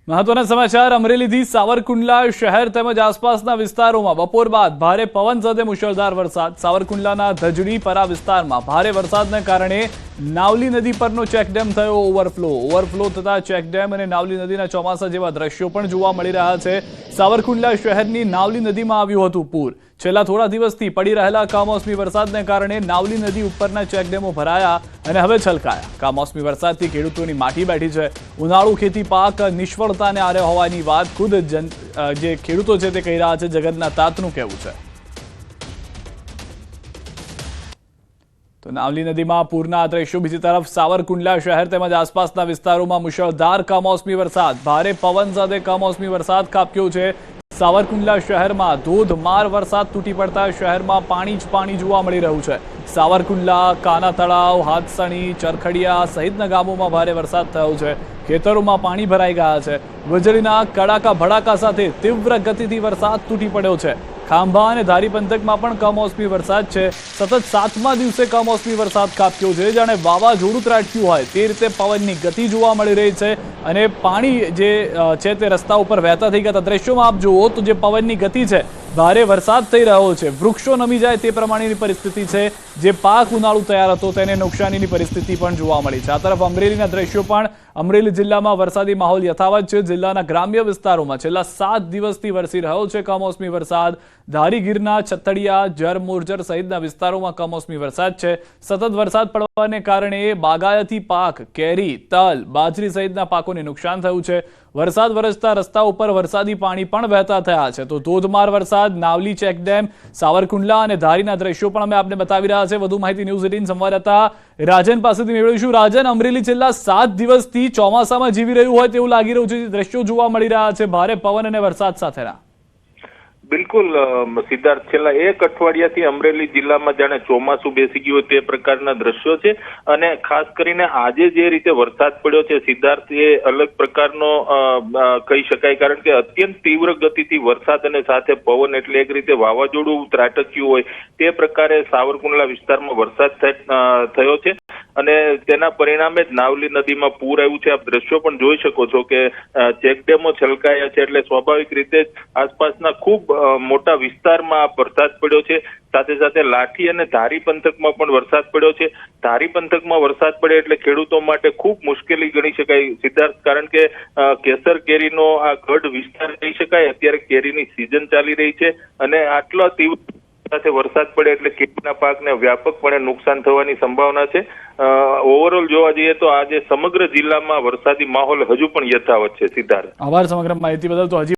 મહત્વના સમાચાર અમરેલીથી સાવરકુંડલા શહેર તેમજ આસપાસના વિસ્તારોમાં બપોર બાદ ભારે પવન સાથે મુશળધાર વરસાદ। સાવરકુંડલાના ધજડીપરા વિસ્તારમાં ભારે વરસાદને કારણે નાવલી નદી પરનો ચેકડેમ થયો ઓવરફ્લો થતા ચેકડેમ અને નાવલી નદીના ચોમાસા જેવા દ્રશ્યો પણ જોવા મળી રહ્યા છે। સાવરકુંડલા શહેરની નાવલી નદીમાં આવ્યું હતું પૂર। છેલ્લા થોડા દિવસથી પડી રહેલા કમોસમી વરસાદને કારણે નાવલી નદી ઉપરના ચેકડેમો ભરાયા અને હવે છલકાયા। કમોસમી વરસાદથી ખેડૂતોની માઠી બેઠી છે। ઉનાળુ ખેતી પાક નિષ્ફળતાને આરે હોવાની વાત ખુદ જે ખેડૂતો છે તે કહી રહ્યા છે। જગતના તાતનું કહેવું છે। તો નાવલી નદીમાં પૂરના આ દ્રશ્યો। બીજી તરફ સાવરકુંડલા શહેર તેમજ આસપાસના વિસ્તારોમાં મુશળધાર કમોસમી વરસાદ, ભારે પવન સાથે કમોસમી વરસાદ ખાબક્યો છે। સાવરકુંડલા શહેરમાં ધોધમાર વરસાદ તૂટી પડતા શહેરમાં પાણી જ પાણી જોવા મળી રહ્યું છે। સાવરકુંડલા, કાના તળાવ, હાથસણી, ચરખડિયા સહિતના ગામોમાં ભારે વરસાદ થયો છે। ખેતરોમાં પાણી ભરાઈ ગયા છે। વીજળીના કડાકા ભડાકા સાથે તીવ્ર ગતિથી વરસાદ તૂટી પડ્યો છે। ખાંભા અને ધારી પંથકમાં પણ કમોસમી વરસાદ છે। સતત 7મા દિવસે કમોસમી વરસાદ ખાબક્યો છે। જાણે વાવાઝોડું ત્રાટક્યું હોય તે રીતે પવનની ગતિ જોવા મળી રહી છે અને પાણી જે છે તે રસ્તા ઉપર વહેતા થઈ ગયા। દ્રશ્યોમાં આપ જુઓ તો જે પવનની ગતિ છે, ભારે વરસાદ થઈ રહ્યો છે, વૃક્ષો નમી જાય તે પ્રમાણેની પરિસ્થિતિ છે। જે પાક ઉનાળુ તૈયાર હતો તેને નુકસાનીની પરિસ્થિતિ પણ જોવા મળી છે। આ તરફ અમરેલીના દ્રશ્યો પણ। અમરેલી જિલ્લામાં વરસાદી માહોલ યથાવત છે। જિલ્લાના ગ્રામ્ય વિસ્તારોમાં છેલ્લા 7 દિવસથી વરસી રહ્યો છે કમોસમી વરસાદ। ધારી ગીરના છતડિયા, જરમોરજર સહિતના વિસ્તારોમાં કમોસમી વરસાદ છે। સતત વરસાદ પડવાને કારણે બાગાયતી પાક, કેરી, તલ, બાજરી સહિતના પાકોને નુકસાન થયું છે। વરસાદ વરસતા રસ્તા ઉપર વરસાદી પાણી પણ વહેતા થયા છે। તો ધોધમાર વરસાદ, નાવલી ચેકડેમ, સાવરકુંડલા અને ધારીના દ્રશ્યો પણ અમે આપને બતાવી રહ્યા છે। વધુ માહિતી ન્યૂઝ 18 સંવાદદાતા રાજન પાસેથી મેળવીશું। રાજન, અમરેલી છેલ્લા 7 દિવસથી ચોમાસામાં જીવી રહ્યું હોય તેવું લાગી રહ્યું છે। દ્રશ્યો જોવા મળી રહ્યા છે ભારે પવન અને વરસાદ સાથેના। બિલકુલ સિદ્ધાર્થ, છેલ્લા 1 અઠવાડિયાથી અમરેલી જિલ્લામાં જાણે ચોમાસું બેસી ગયું તે પ્રકારના દ્રશ્યો છે। અને ખાસ કરીને આજે જે રીતે વરસાદ પડ્યો છે સિદ્ધાર્થ, એ અલગ પ્રકારનો કહી શકાય, કારણ કે અત્યંત તીવ્ર ગતિથી વરસાદ અને સાથે પવન, એટલે એક રીતે વાવાઝોડું ત્રાટક્યું હોય તે પ્રકારે સાવરકુંડલા વિસ્તારમાં વરસાદ થયો છે અને તેના પરિણામે જ નાવલી નદીમાં પૂર આવ્યું છે। આપ દ્રશ્યો પણ જોઈ શકો છો કે ચેકડેમો છલકાયા છે, એટલે સ્વાભાવિક રીતે જ આસપાસના ખૂબ મોટા વિસ્તારમાં વરસાદ પડ્યો છે। સાથે સાથે લાઠી અને ધારી પંથકમાં પણ વરસાદ પડ્યો છે। ધારી પંથકમાં વરસાદ પડે એટલે ખેડૂતો માટે ખૂબ મુશ્કેલી ગણી શકાય સિદ્ધાર્થ, કારણ કે કેસર કેરીનો આ ગઢ વિસ્તાર કહી શકાય। અત્યારે કેરીની સિઝન ચાલી રહી છે અને આટલા તીવ્ર સાથે વરસાદ પડે એટલે કેરીના પાકને વ્યાપકપણે નુકસાન થવાની સંભાવના છે। ઓવરઓલ જોવા જઈએ તો આજે સમગ્ર જિલ્લામાં વરસાદી માહોલ હજુ પણ યથાવત છે સિદ્ધાર્થ। આભાર સમગ્ર માહિતી બદલ। તો હજી